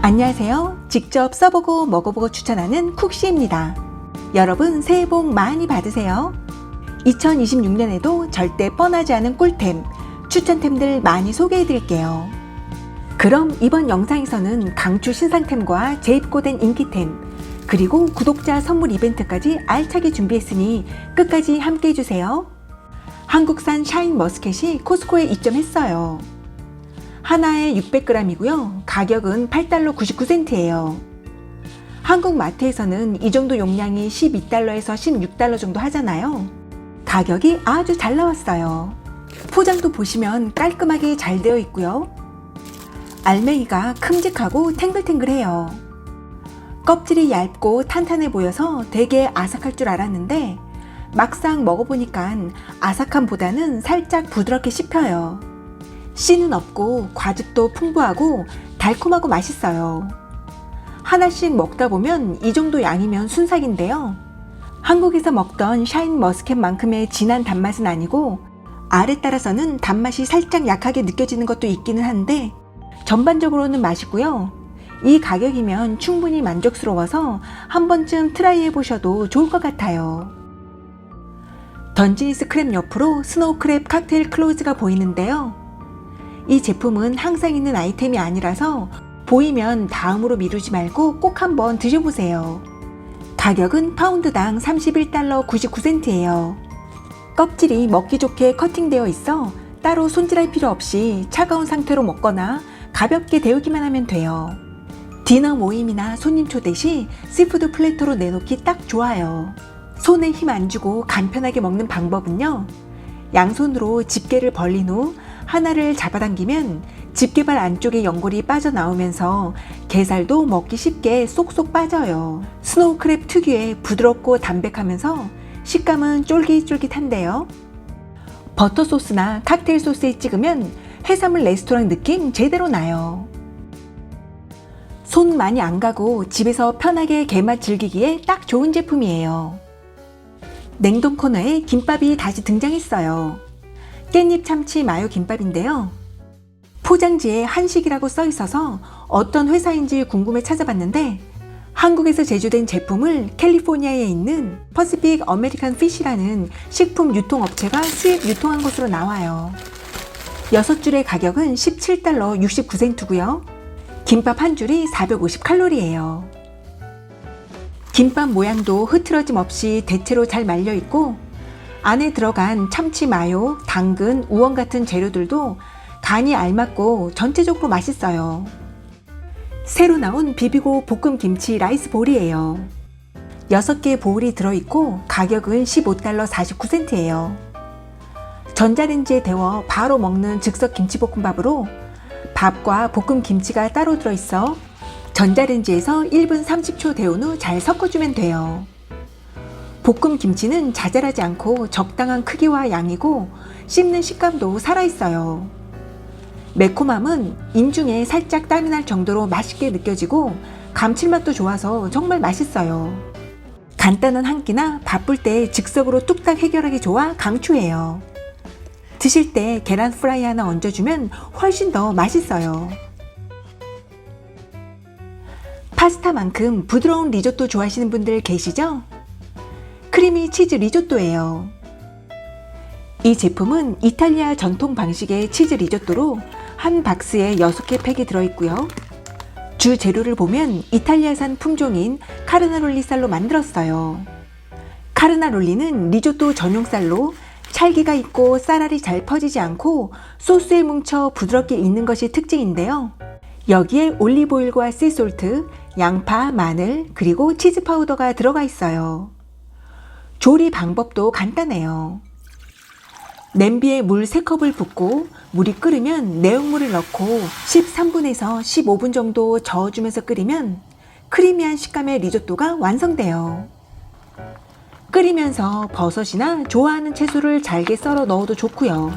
안녕하세요. 직접 써보고 먹어보고 추천하는 쿡시입니다. 여러분 새해 복 많이 받으세요. 2026년에도 절대 뻔하지 않은 꿀템, 추천템들 많이 소개해드릴게요. 그럼 이번 영상에서는 강추 신상템과 재입고된 인기템, 그리고 구독자 선물 이벤트까지 알차게 준비했으니 끝까지 함께 해주세요. 한국산 샤인 머스켓이 코스코에 입점했어요. 하나에 600g이고요. 가격은 $8 99센트예요. 한국 마트에서는 이 정도 용량이 $12에서 $16 정도 하잖아요. 가격이 아주 잘 나왔어요. 포장도 보시면 깔끔하게 잘 되어 있고요. 알맹이가 큼직하고 탱글탱글해요. 껍질이 얇고 탄탄해 보여서 되게 아삭할 줄 알았는데 막상 먹어보니까 아삭함보다는 살짝 부드럽게 씹혀요. 씨는 없고 과즙도 풍부하고 달콤하고 맛있어요. 하나씩 먹다 보면 이 정도 양이면 순삭인데요. 한국에서 먹던 샤인 머스켓만큼의 진한 단맛은 아니고 알에 따라서는 단맛이 살짝 약하게 느껴지는 것도 있기는 한데 전반적으로는 맛있고요. 이 가격이면 충분히 만족스러워서 한 번쯤 트라이 해보셔도 좋을 것 같아요. 던지니스 크랩 옆으로 스노우 크랩 칵테일 클로즈가 보이는데요. 이 제품은 항상 있는 아이템이 아니라서 보이면 다음으로 미루지 말고 꼭 한번 드셔보세요. 가격은 파운드당 $31 99센트예요. 껍질이 먹기 좋게 커팅되어 있어 따로 손질할 필요 없이 차가운 상태로 먹거나 가볍게 데우기만 하면 돼요. 디너 모임이나 손님 초대 시 시푸드 플래터로 내놓기 딱 좋아요. 손에 힘 안 주고 간편하게 먹는 방법은요. 양손으로 집게를 벌린 후 하나를 잡아당기면 집게발 안쪽에 연골이 빠져나오면서 게살도 먹기 쉽게 쏙쏙 빠져요. 스노우 크랩 특유의 부드럽고 담백하면서 식감은 쫄깃쫄깃한데요. 버터 소스나 칵테일 소스에 찍으면 해산물 레스토랑 느낌 제대로 나요. 손 많이 안 가고 집에서 편하게 게맛 즐기기에 딱 좋은 제품이에요. 냉동 코너에 김밥이 다시 등장했어요. 깻잎 참치 마요 김밥인데요. 포장지에 한식이라고 써 있어서 어떤 회사인지 궁금해 찾아봤는데 한국에서 제조된 제품을 캘리포니아에 있는 퍼시픽 아메리칸 피쉬라는 식품 유통업체가 수입 유통한 것으로 나와요. 6줄의 가격은 $17 69센트고요. 김밥 한 줄이 450칼로리예요. 김밥 모양도 흐트러짐 없이 대체로 잘 말려 있고 안에 들어간 참치 마요, 당근, 우엉 같은 재료들도 간이 알맞고 전체적으로 맛있어요. 새로 나온 비비고 볶음 김치 라이스 볼이에요. 6개의 볼이 들어있고 가격은 $15 49센트예요. 전자레인지에 데워 바로 먹는 즉석 김치볶음밥으로 밥과 볶음 김치가 따로 들어있어 전자레인지에서 1분 30초 데운 후 잘 섞어주면 돼요. 볶음 김치는 자잘하지 않고 적당한 크기와 양이고 씹는 식감도 살아있어요. 매콤함은 인중에 살짝 땀이 날 정도로 맛있게 느껴지고 감칠맛도 좋아서 정말 맛있어요. 간단한 한 끼나 바쁠 때 즉석으로 뚝딱 해결하기 좋아 강추해요. 드실 때 계란 프라이 하나 얹어주면 훨씬 더 맛있어요. 파스타만큼 부드러운 리조또 좋아하시는 분들 계시죠? 크리미 치즈 리조또예요. 이 제품은 이탈리아 전통 방식의 치즈 리조또로 한 박스에 6개 팩이 들어있고요. 주 재료를 보면 이탈리아산 품종인 카르나롤리 쌀로 만들었어요. 카르나롤리는 리조또 전용 쌀로 찰기가 있고 쌀알이 잘 퍼지지 않고 소스에 뭉쳐 부드럽게 익는 것이 특징인데요. 여기에 올리브오일과 씨솔트, 양파, 마늘, 그리고 치즈 파우더가 들어가 있어요. 조리 방법도 간단해요. 냄비에 물 3컵을 붓고 물이 끓으면 내용물을 넣고 13분에서 15분 정도 저어주면서 끓이면 크리미한 식감의 리조또가 완성돼요. 끓이면서 버섯이나 좋아하는 채소를 잘게 썰어 넣어도 좋고요.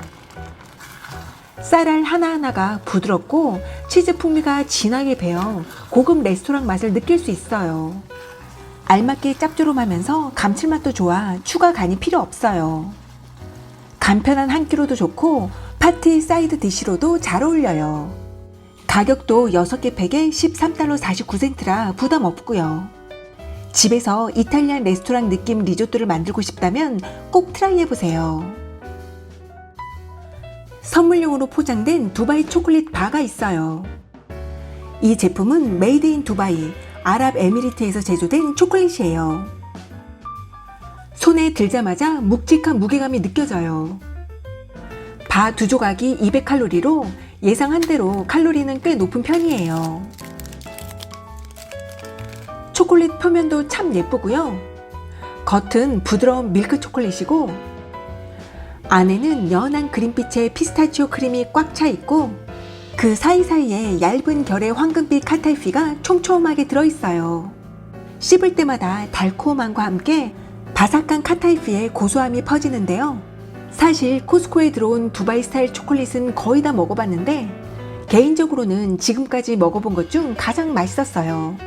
쌀알 하나하나가 부드럽고 치즈 풍미가 진하게 배어 고급 레스토랑 맛을 느낄 수 있어요. 알맞게 짭조름하면서 감칠맛도 좋아 추가 간이 필요 없어요. 간편한 한 끼로도 좋고 파티 사이드 디시로도 잘 어울려요. 가격도 6개 팩에 13달러 49센트라 부담 없고요. 집에서 이탈리안 레스토랑 느낌 리조또를 만들고 싶다면 꼭 트라이 해보세요. 선물용으로 포장된 두바이 초콜릿 바가 있어요. 이 제품은 메이드 인 두바이, 아랍에미리트에서 제조된 초콜릿이에요. 손에 들자마자 묵직한 무게감이 느껴져요. 바 2조각이 200칼로리로 예상한 대로 칼로리는 꽤 높은 편이에요. 초콜릿 표면도 참 예쁘고요. 겉은 부드러운 밀크 초콜릿이고 안에는 연한 그린빛의 피스타치오 크림이 꽉 차 있고 그 사이사이에 얇은 결의 황금빛 카타이피가 촘촘하게 들어있어요. 씹을 때마다 달콤함과 함께 바삭한 카타이피의 고소함이 퍼지는데요. 사실 코스코에 들어온 두바이 스타일 초콜릿은 거의 다 먹어봤는데 개인적으로는 지금까지 먹어본 것 중 가장 맛있었어요.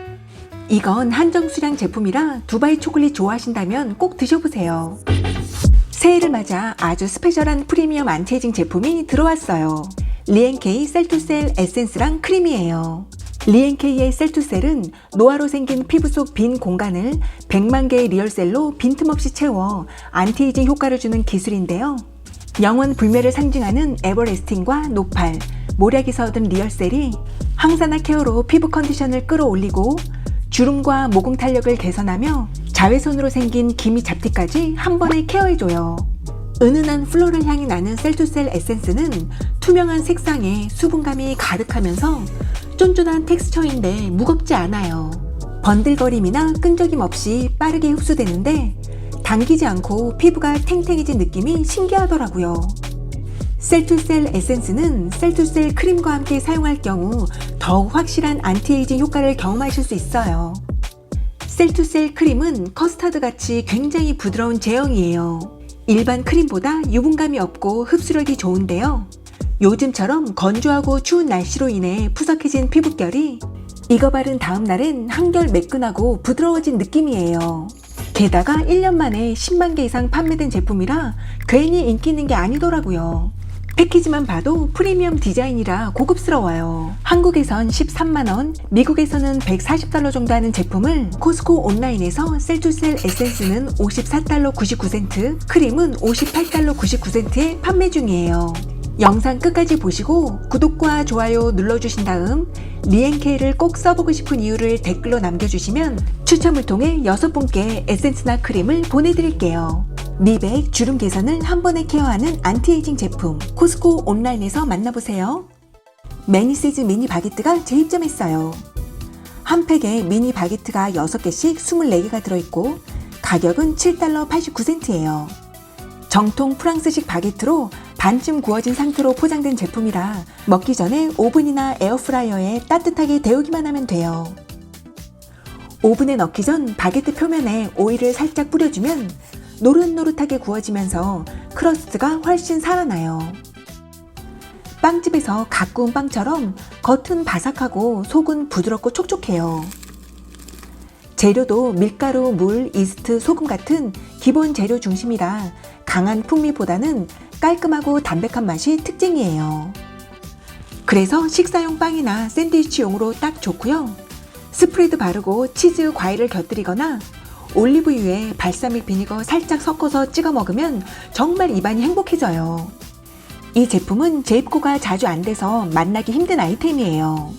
이건 한정 수량 제품이라 두바이 초콜릿 좋아하신다면 꼭 드셔보세요. 새해를 맞아 아주 스페셜한 프리미엄 안티에이징 제품이 들어왔어요. 리엔케이 셀투셀 에센스랑 크림이에요. 리엔케이의 셀투셀은 노화로 생긴 피부 속 빈 공간을 100만 개의 리얼셀로 빈틈없이 채워 안티에이징 효과를 주는 기술인데요. 영원 불멸을 상징하는 에버레스팅과 노팔, 모략에서 얻은 리얼셀이 항산화 케어로 피부 컨디션을 끌어올리고 주름과 모공 탄력을 개선하며 자외선으로 생긴 기미 잡티까지 한 번에 케어해줘요. 은은한 플로럴 향이 나는 셀투셀 에센스는 투명한 색상에 수분감이 가득하면서 쫀쫀한 텍스처인데 무겁지 않아요. 번들거림이나 끈적임 없이 빠르게 흡수되는데 당기지 않고 피부가 탱탱해진 느낌이 신기하더라고요. 셀투셀 에센스는 셀투셀 크림과 함께 사용할 경우 더욱 확실한 안티에이징 효과를 경험하실 수 있어요. 셀투셀 크림은 커스터드같이 굉장히 부드러운 제형이에요. 일반 크림보다 유분감이 없고 흡수력이 좋은데요. 요즘처럼 건조하고 추운 날씨로 인해 푸석해진 피부결이 이거 바른 다음 날엔 한결 매끈하고 부드러워진 느낌이에요. 게다가 1년 만에 10만 개 이상 판매된 제품이라 괜히 인기 있는 게 아니더라고요. 패키지만 봐도 프리미엄 디자인이라 고급스러워요. 한국에선 13만원, 미국에서는 140달러 정도 하는 제품을 코스코 온라인에서 셀투셀 에센스는 54달러 99센트, 크림은 58달러 99센트에 판매 중이에요. 영상 끝까지 보시고 구독과 좋아요 눌러주신 다음 리엔케이를 꼭 써보고 싶은 이유를 댓글로 남겨주시면 추첨을 통해 6분께 에센스나 크림을 보내드릴게요. 미백, 주름 개선을 한 번에 케어하는 안티에이징 제품 코스코 온라인에서 만나보세요. 매니시즈 미니 바게트가 재입점했어요. 한 팩에 미니 바게트가 6개씩 24개가 들어있고 가격은 7달러 89센트예요. 정통 프랑스식 바게트로 반쯤 구워진 상태로 포장된 제품이라 먹기 전에 오븐이나 에어프라이어에 따뜻하게 데우기만 하면 돼요. 오븐에 넣기 전 바게트 표면에 오일을 살짝 뿌려주면 노릇노릇하게 구워지면서 크러스트가 훨씬 살아나요. 빵집에서 갓 구운 빵처럼 겉은 바삭하고 속은 부드럽고 촉촉해요. 재료도 밀가루, 물, 이스트, 소금 같은 기본 재료 중심이라 강한 풍미보다는 깔끔하고 담백한 맛이 특징이에요. 그래서 식사용 빵이나 샌드위치용으로 딱 좋고요. 스프레드 바르고 치즈, 과일을 곁들이거나 올리브유에 발사믹 비니거 살짝 섞어서 찍어 먹으면 정말 입안이 행복해져요. 이 제품은 재입고가 자주 안 돼서 만나기 힘든 아이템이에요.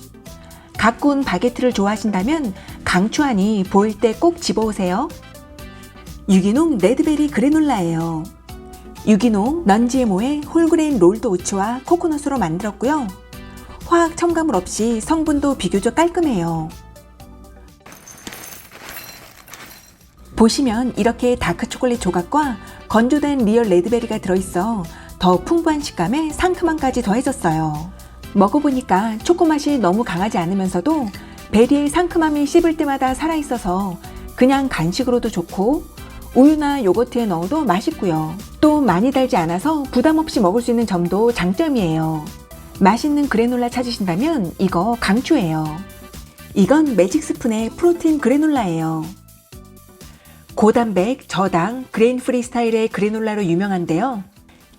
갓 구운 바게트를 좋아하신다면 강추하니 보일 때 꼭 집어오세요. 유기농 레드베리 그래놀라예요. 유기농 넌-GMO의 홀그레인 롤드 오츠와 코코넛으로 만들었고요. 화학 첨가물 없이 성분도 비교적 깔끔해요. 보시면 이렇게 다크 초콜릿 조각과 건조된 리얼 레드베리가 들어있어 더 풍부한 식감에 상큼함까지 더해졌어요. 먹어보니까 초코맛이 너무 강하지 않으면서도 베리의 상큼함이 씹을 때마다 살아있어서 그냥 간식으로도 좋고 우유나 요거트에 넣어도 맛있고요. 또 많이 달지 않아서 부담 없이 먹을 수 있는 점도 장점이에요. 맛있는 그래놀라 찾으신다면 이거 강추해요. 이건 매직 스푼의 프로틴 그래놀라예요. 고단백, 저당, 그레인 프리 스타일의 그래놀라로 유명한데요.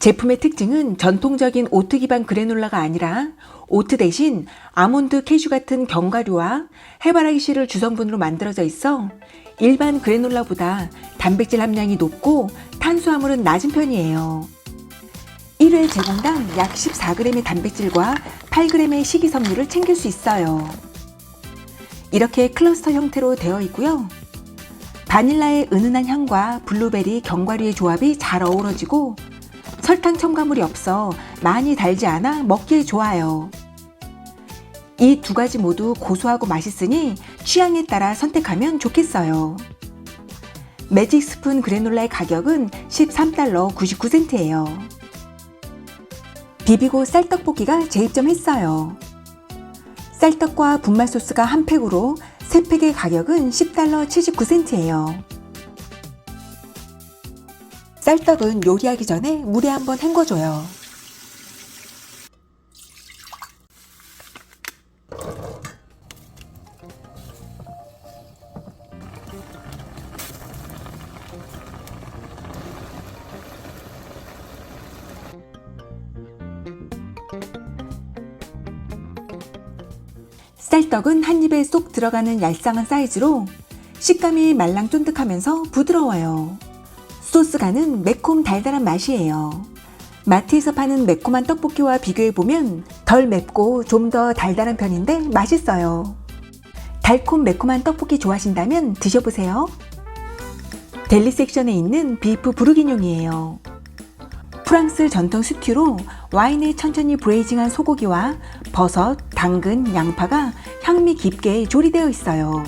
제품의 특징은 전통적인 오트 기반 그래놀라가 아니라 오트 대신 아몬드, 캐슈 같은 견과류와 해바라기 씨를 주성분으로 만들어져 있어 일반 그래놀라보다 단백질 함량이 높고 탄수화물은 낮은 편이에요. 1회 제공당 약 14g의 단백질과 8g의 식이섬유를 챙길 수 있어요. 이렇게 클러스터 형태로 되어 있고요. 바닐라의 은은한 향과 블루베리, 견과류의 조합이 잘 어우러지고 설탕 첨가물이 없어 많이 달지 않아 먹기에 좋아요. 이 두 가지 모두 고소하고 맛있으니 취향에 따라 선택하면 좋겠어요. 매직 스푼 그래놀라의 가격은 13달러 99센트예요. 비비고 쌀떡볶이가 재입점했어요. 쌀떡과 분말 소스가 한 팩으로 3팩의 가격은 10달러 79센트예요. 쌀떡은 요리하기 전에 물에 한번 헹궈줘요. 쌀떡은 한 입에 쏙 들어가는 얄쌍한 사이즈로 식감이 말랑 쫀득하면서 부드러워요. 소스가는 매콤 달달한 맛이에요. 마트에서 파는 매콤한 떡볶이와 비교해보면 덜 맵고 좀 더 달달한 편인데 맛있어요. 달콤 매콤한 떡볶이 좋아하신다면 드셔보세요. 델리 섹션에 있는 비프 부르기뇽이에요. 프랑스 전통 스튜로 와인에 천천히 브레이징한 소고기와 버섯, 당근, 양파가 향미 깊게 조리되어 있어요.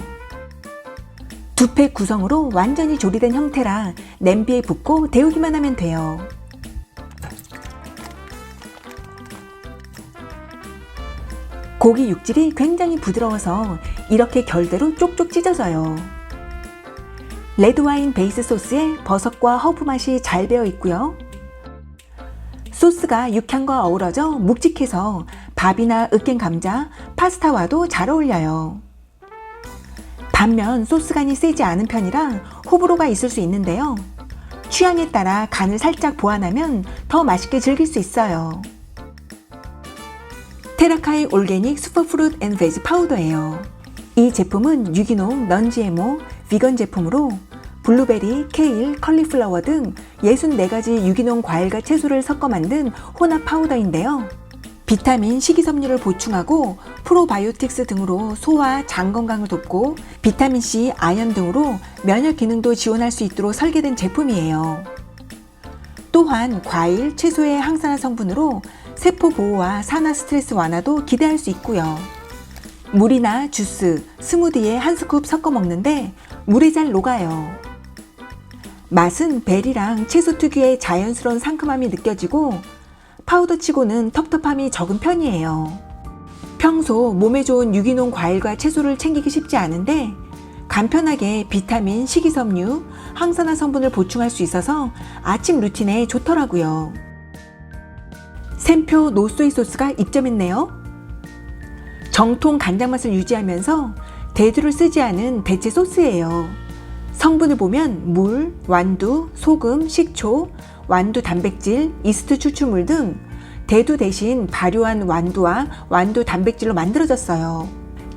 2팩 구성으로 완전히 조리된 형태라 냄비에 붓고 데우기만 하면 돼요. 고기 육질이 굉장히 부드러워서 이렇게 결대로 쪽쪽 찢어져요. 레드와인 베이스 소스에 버섯과 허브 맛이 잘 배어 있고요. 소스가 육향과 어우러져 묵직해서 밥이나 으깬 감자, 파스타와도 잘 어울려요. 반면 소스간이 세지 않은 편이라 호불호가 있을 수 있는데요. 취향에 따라 간을 살짝 보완하면 더 맛있게 즐길 수 있어요. 테라카이 올게닉 슈퍼프루트 앤 베지 파우더예요. 이 제품은 유기농, 넌-GMO, 비건 제품으로 블루베리, 케일, 컬리플라워 등 64가지 유기농 과일과 채소를 섞어 만든 혼합 파우더인데요. 비타민, 식이섬유를 보충하고 프로바이오틱스 등으로 소화, 장 건강을 돕고 비타민C, 아연 등으로 면역 기능도 지원할 수 있도록 설계된 제품이에요. 또한 과일, 채소의 항산화 성분으로 세포 보호와 산화 스트레스 완화도 기대할 수 있고요. 물이나 주스, 스무디에 한 스쿱 섞어 먹는데 물에 잘 녹아요. 맛은 베리랑 채소 특유의 자연스러운 상큼함이 느껴지고 파우더치고는 텁텁함이 적은 편이에요. 평소 몸에 좋은 유기농 과일과 채소를 챙기기 쉽지 않은데 간편하게 비타민, 식이섬유, 항산화 성분을 보충할 수 있어서 아침 루틴에 좋더라고요. 샘표 노소이 소스가 입점했네요. 정통 간장 맛을 유지하면서 대두를 쓰지 않은 대체 소스예요. 성분을 보면 물, 완두, 소금, 식초, 완두 단백질, 이스트 추출물 등 대두 대신 발효한 완두와 완두 단백질로 만들어졌어요.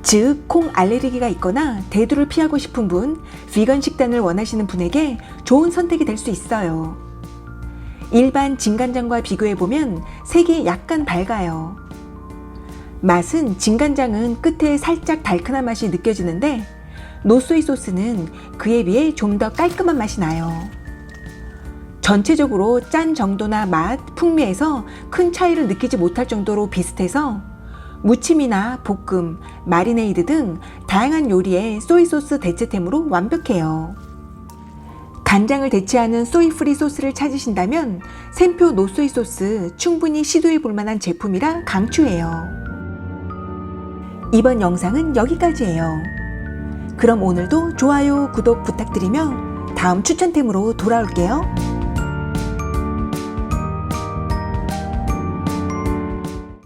즉, 콩 알레르기가 있거나 대두를 피하고 싶은 분, 비건 식단을 원하시는 분에게 좋은 선택이 될 수 있어요. 일반 진간장과 비교해보면 색이 약간 밝아요. 맛은 진간장은 끝에 살짝 달큰한 맛이 느껴지는데 노소이 소스는 그에 비해 좀 더 깔끔한 맛이 나요. 전체적으로 짠 정도나 맛, 풍미에서 큰 차이를 느끼지 못할 정도로 비슷해서 무침이나 볶음, 마리네이드 등 다양한 요리에 소이소스 대체템으로 완벽해요. 간장을 대체하는 소이프리 소스를 찾으신다면 샘표 노소이 소스 충분히 시도해 볼 만한 제품이라 강추해요. 이번 영상은 여기까지예요. 그럼 오늘도 좋아요, 구독 부탁드리며 다음 추천템으로 돌아올게요.